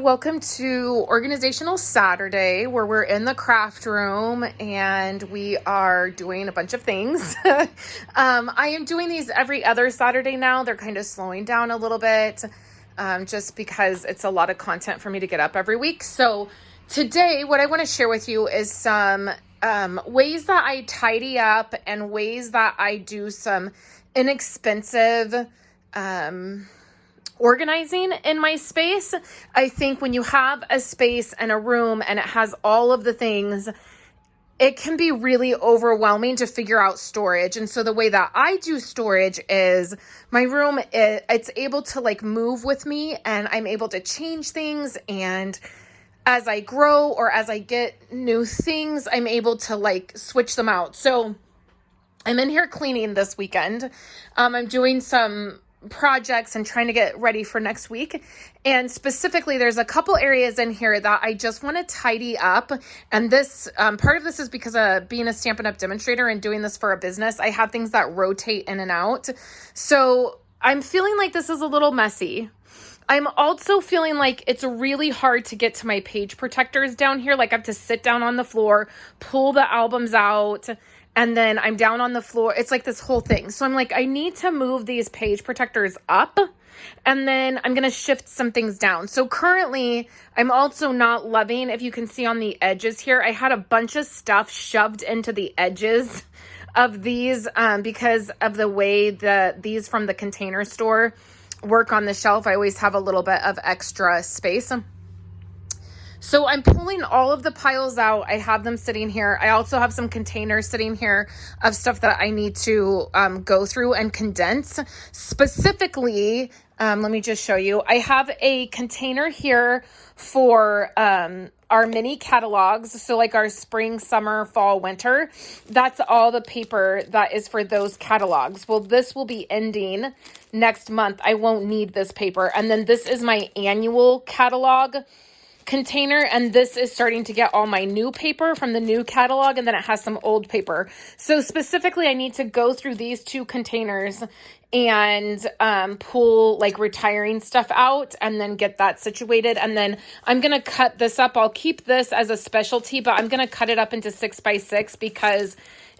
welcome to Organizational Saturday, where we're in the craft room and we are doing a bunch of things. I am doing these every other Saturday now. They're kind of slowing down a little bit just because it's a lot of content for me to get up every week. So today, what I want to share with you is some ways that I tidy up and ways that I do some inexpensive organizing in my space. I think when you have a space and a room and it has all of the things, it can be really overwhelming to figure out storage. And so the way that I do storage is my room, it's able to like move with me and I'm able to change things. And as I grow or as I get new things, I'm able to like switch them out. So I'm in here cleaning this weekend. I'm doing some projects and trying to get ready for next week. And specifically, there's a couple areas in here that I just want to tidy up. And this part of this is because of being a Stampin' Up! Demonstrator and doing this for a business. I have things that rotate in and out. So I'm feeling like this is a little messy. I'm also feeling like it's really hard to get to my page protectors down here. Like I have to sit down on the floor, pull the albums out, and then I'm down on the floor. It's like this whole thing. So I'm like, I need to move these page protectors up and then I'm going to shift some things down. So currently I'm also not loving, if you can see on the edges here, I had a bunch of stuff shoved into the edges of these because of the way that these from the Container Store work on the shelf. I always have a little bit of extra space. So I'm pulling all of the piles out. I have them sitting here. I also have some containers sitting here of stuff that I need to go through and condense. Specifically, let me just show you. I have a container here for our mini catalogs. So like our spring, summer, fall, winter. That's all the paper that is for those catalogs. Well, this will be ending next month. I won't need this paper. And then this is my annual catalog container, and this is starting to get all my new paper from the new catalog, and then it has some old paper. So specifically, I need to go through these two containers and pull like retiring stuff out and then get that situated. And then I'm going to cut this up. I'll keep this as a specialty, but I'm going to cut it up into 6x6 because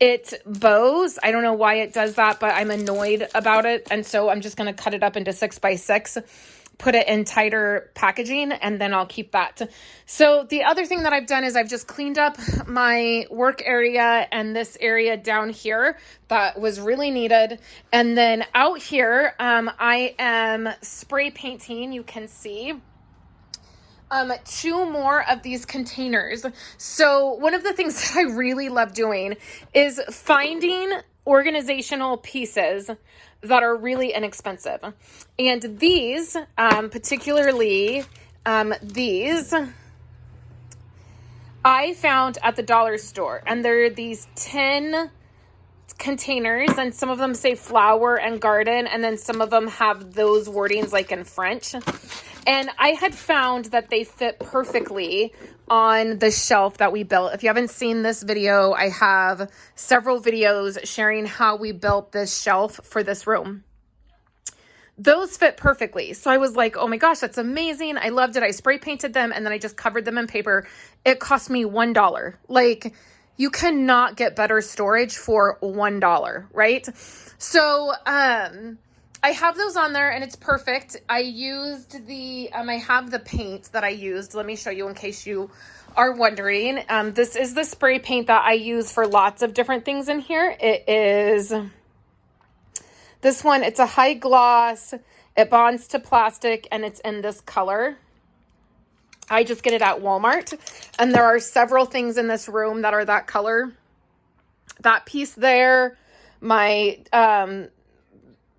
it bows. I don't know why it does that, but I'm annoyed about it. And so I'm just going to cut it up into 6x6. Put it in tighter packaging, and then I'll keep that. So the other thing that I've done is I've just cleaned up my work area and this area down here that was really needed. And then out here, I am spray painting, you can see, two more of these containers. So one of the things that I really love doing is finding organizational pieces that are really inexpensive. And these, particularly these, I found at the dollar store. And they're these 10 containers, and some of them say flower and garden, and then some of them have those wordings like in French. And I had found that they fit perfectly on the shelf that we built. If you haven't seen this video, I have several videos sharing how we built this shelf for this room. Those fit perfectly. So I was like, oh my gosh, that's amazing. I loved it. I spray painted them and then I just covered them in paper. It cost me $1. Like, you cannot get better storage for $1, right? So, I have those on there and it's perfect. I used I have the paint that I used. Let me show you in case you are wondering. This is the spray paint that I use for lots of different things in here. It is this one. It's a high gloss. It bonds to plastic and it's in this color. I just get it at Walmart. And there are several things in this room that are that color. That piece there, my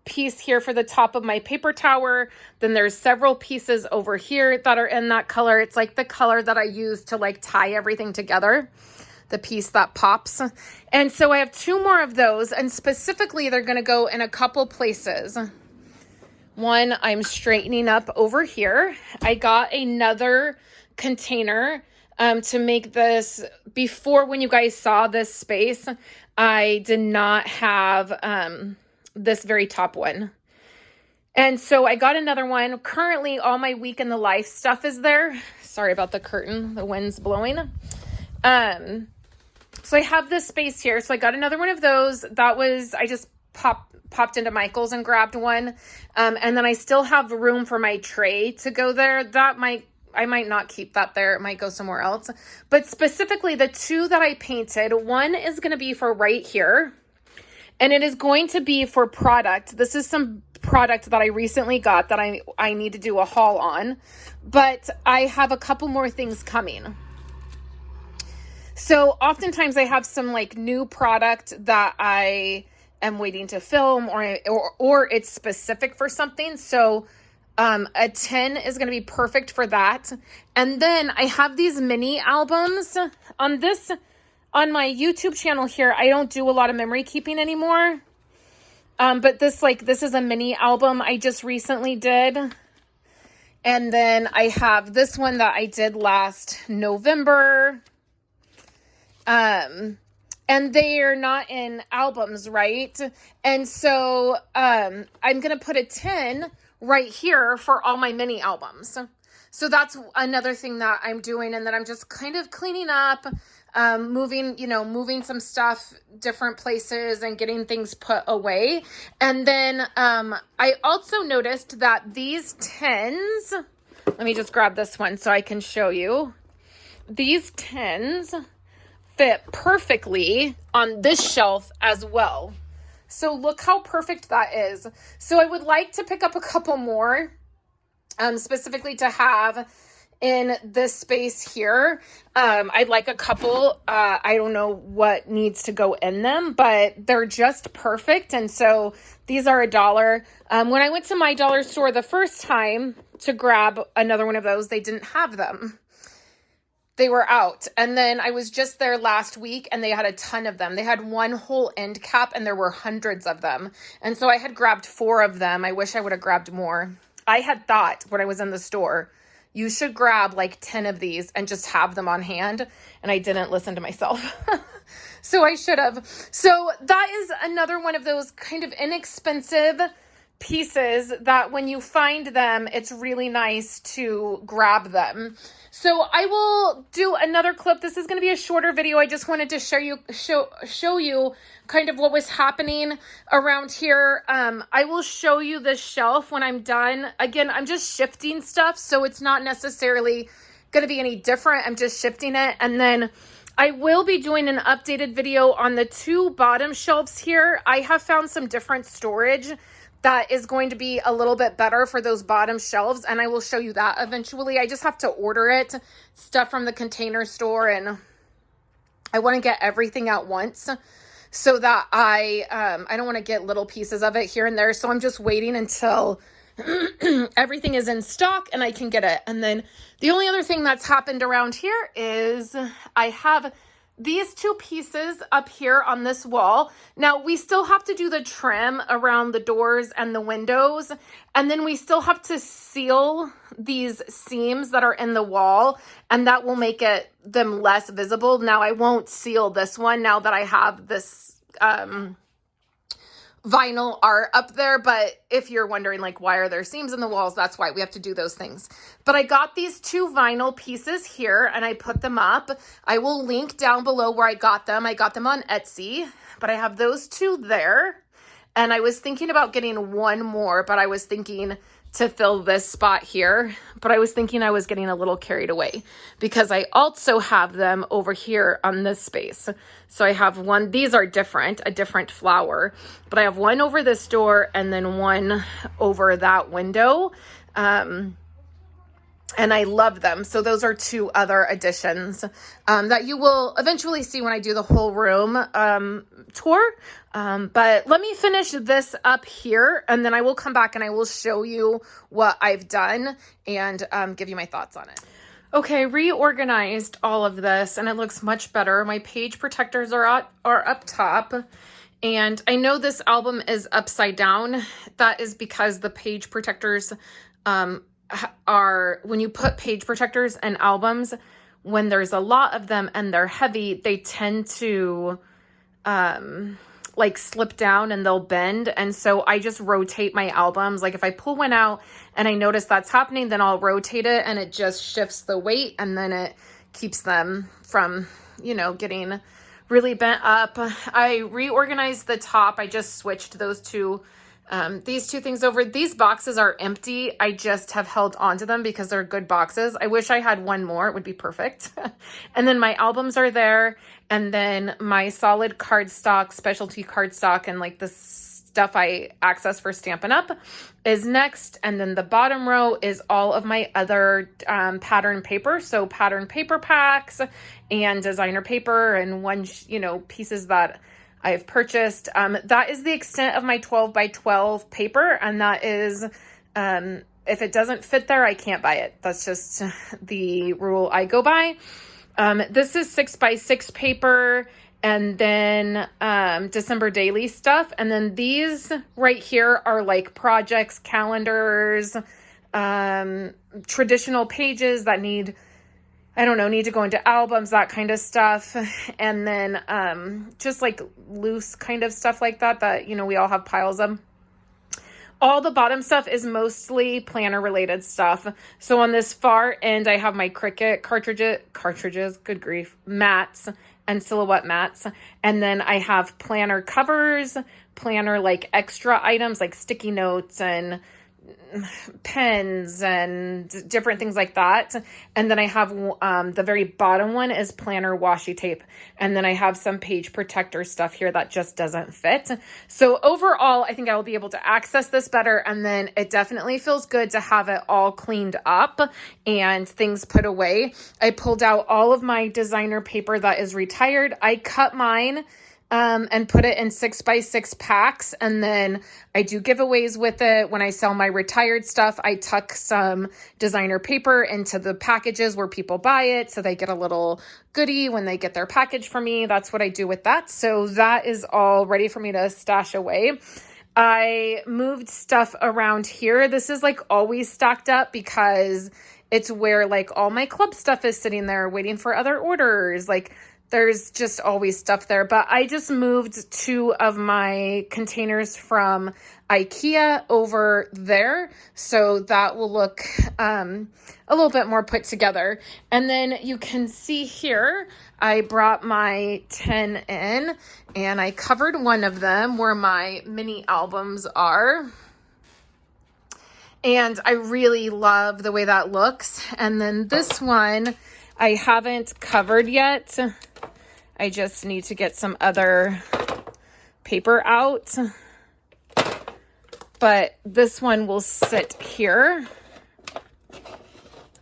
piece here for the top of my paper tower. Then there's several pieces over here that are in that color. It's like the color that I use to like tie everything together, the piece that pops. And so I have two more of those, and specifically they're going to go in a couple places. One, I'm straightening up over here. I got another container to make this. Before, when you guys saw this space, I did not have this very top one. And so I got another one. Currently, all my week in the life stuff is there. Sorry about the curtain. The wind's blowing. So I have this space here. So I got another one of those. I just popped into Michael's and grabbed one. And then I still have room for my tray to go there. I might not keep that there. It might go somewhere else. But specifically, the two that I painted, one is going to be for right here. And it is going to be for product. This is some product that I recently got that I need to do a haul on. But I have a couple more things coming. So oftentimes I have some like new product that I am waiting to film or it's specific for something. So a 10 is going to be perfect for that. And then I have these mini albums on my YouTube channel here. I don't do a lot of memory keeping anymore. But this is a mini album I just recently did. And then I have this one that I did last November. And they are not in albums, right? And so, I'm going to put a 10 right here for all my mini albums. So that's another thing that I'm doing. And then I'm just kind of cleaning up, moving some stuff different places and getting things put away. And then, I also noticed that these 10s, let me just grab this one so I can show you. These 10s fit perfectly on this shelf as well. So look how perfect that is. So I would like to pick up a couple more, specifically to have in this space here. I'd like a couple. I don't know what needs to go in them, but they're just perfect. And so these are $1. When I went to my dollar store the first time to grab another one of those, they didn't have them. They were out. And then I was just there last week and they had a ton of them. They had one whole end cap and there were hundreds of them. And so I had grabbed 4 of them. I wish I would have grabbed more. I had thought when I was in the store, you should grab like 10 of these and just have them on hand. And I didn't listen to myself. So I should have. So that is another one of those kind of inexpensive pieces that when you find them, it's really nice to grab them. So I will do another clip. This is going to be a shorter video. I just wanted to show you kind of what was happening around here. I will show you the shelf when I'm done. Again, I'm just shifting stuff, so it's not necessarily going to be any different. I'm just shifting it. And then I will be doing an updated video on the 2 bottom shelves here. I have found some different storage that is going to be a little bit better for those bottom shelves. And I will show you that eventually. I just have to order it, stuff from the Container Store. And I want to get everything at once so that I don't want to get little pieces of it here and there. So I'm just waiting until everything is in stock and I can get it. And then the only other thing that's happened around here is I have these 2 pieces up here on this wall. Now we still have to do the trim around the doors and the windows. And then we still have to seal these seams that are in the wall, and that will make them less visible. Now I won't seal this one now that I have this, vinyl art up there, but if you're wondering like why are there seams in the walls, that's why we have to do those things. But I got these 2 vinyl pieces here and I put them up. I will link down below where I got them. I got them on Etsy, but I have those 2 there. And I was thinking about getting one more, but I was thinking to fill this spot here, but I was thinking I was getting a little carried away because I also have them over here on this space. So I have one, these are different, a different flower, but I have one over this door and then one over that window. And I love them. So those are 2 other additions that you will eventually see when I do the whole room tour. But let me finish this up here and then I will come back and I will show you what I've done and give you my thoughts on it. Okay, reorganized all of this and it looks much better. My page protectors are up top. And I know this album is upside down. That is because the page protectors are, when you put page protectors in albums, when there's a lot of them and they're heavy, they tend to like slip down and they'll bend. And so I just rotate my albums. Like if I pull one out and I notice that's happening, then I'll rotate it and it just shifts the weight, and then it keeps them from, you know, getting really bent up. I reorganized the top. I just switched those two, these two things over. These boxes are empty. I just have held onto them because they're good boxes. I wish I had one more. It would be perfect. And then my albums are there. And then my solid cardstock, specialty cardstock, and like the stuff I access for Stampin' Up! Is next. And then the bottom row is all of my other pattern paper. So pattern paper packs and designer paper and you know, pieces that I've purchased. That is the extent of my 12 by 12 paper. And that is, if it doesn't fit there, I can't buy it. That's just the rule I go by. This is 6 by 6 paper, and then December daily stuff. And then these right here are like projects, calendars, traditional pages that need to go into albums, that kind of stuff. And then just like loose kind of stuff like that, you know, we all have piles of. All the bottom stuff is mostly planner related stuff. So on this far end, I have my Cricut cartridges, good grief, mats and silhouette mats. And then I have planner covers, planner like extra items like sticky notes and pens and different things like that. And then I have the very bottom one is planner washi tape. And then I have some page protector stuff here that just doesn't fit. So overall, I think I will be able to access this better. And then it definitely feels good to have it all cleaned up and things put away. I pulled out all of my designer paper that is retired. I cut mine and put it in 6 by 6 packs. And then I do giveaways with it. When I sell my retired stuff, I tuck some designer paper into the packages where people buy it, so they get a little goodie when they get their package from me. That's what I do with that. So that is all ready for me to stash away. I moved stuff around here. This is like always stacked up because it's where like all my club stuff is sitting there waiting for other orders. Like there's just always stuff there, but I just moved 2 of my containers from IKEA over there. So that will look a little bit more put together. And then you can see here, I brought my 10 in and I covered one of them where my mini albums are. And I really love the way that looks. And then this one I haven't covered yet. I just need to get some other paper out. But this one will sit here.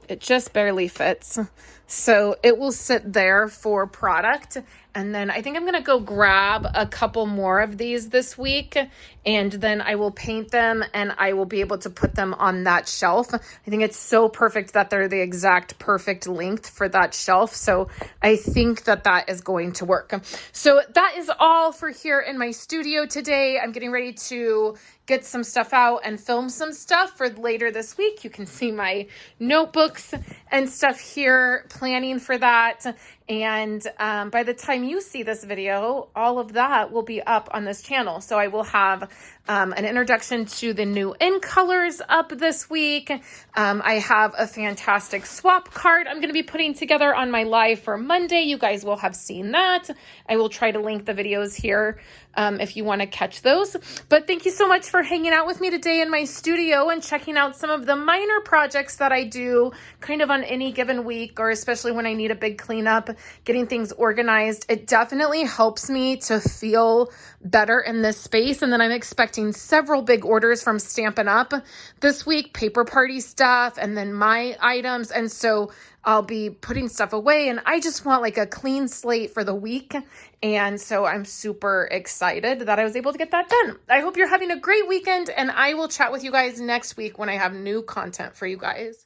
It just barely fits. So it will sit there for product. And then I think I'm going to go grab a couple more of these this week, and then I will paint them and I will be able to put them on that shelf. I think it's so perfect that they're the exact perfect length for that shelf. So I think that that is going to work. So that is all for here in my studio today. I'm getting ready to get some stuff out and film some stuff for later this week. You can see my notebooks and stuff here, planning for that. And by the time you see this video, all of that will be up on this channel. So I will have an introduction to the new in colors up this week. I have a fantastic swap card I'm going to be putting together on my live for Monday. You guys will have seen that. I will try to link the videos here if you want to catch those. But thank you so much for hanging out with me today in my studio and checking out some of the minor projects that I do kind of on any given week, or especially when I need a big cleanup, getting things organized. It definitely helps me to feel better in this space. And then I'm expecting several big orders from Stampin' Up! This week, paper party stuff, and then my items. And so I'll be putting stuff away, and I just want like a clean slate for the week. And so I'm super excited that I was able to get that done. I hope you're having a great weekend, and I will chat with you guys next week when I have new content for you guys.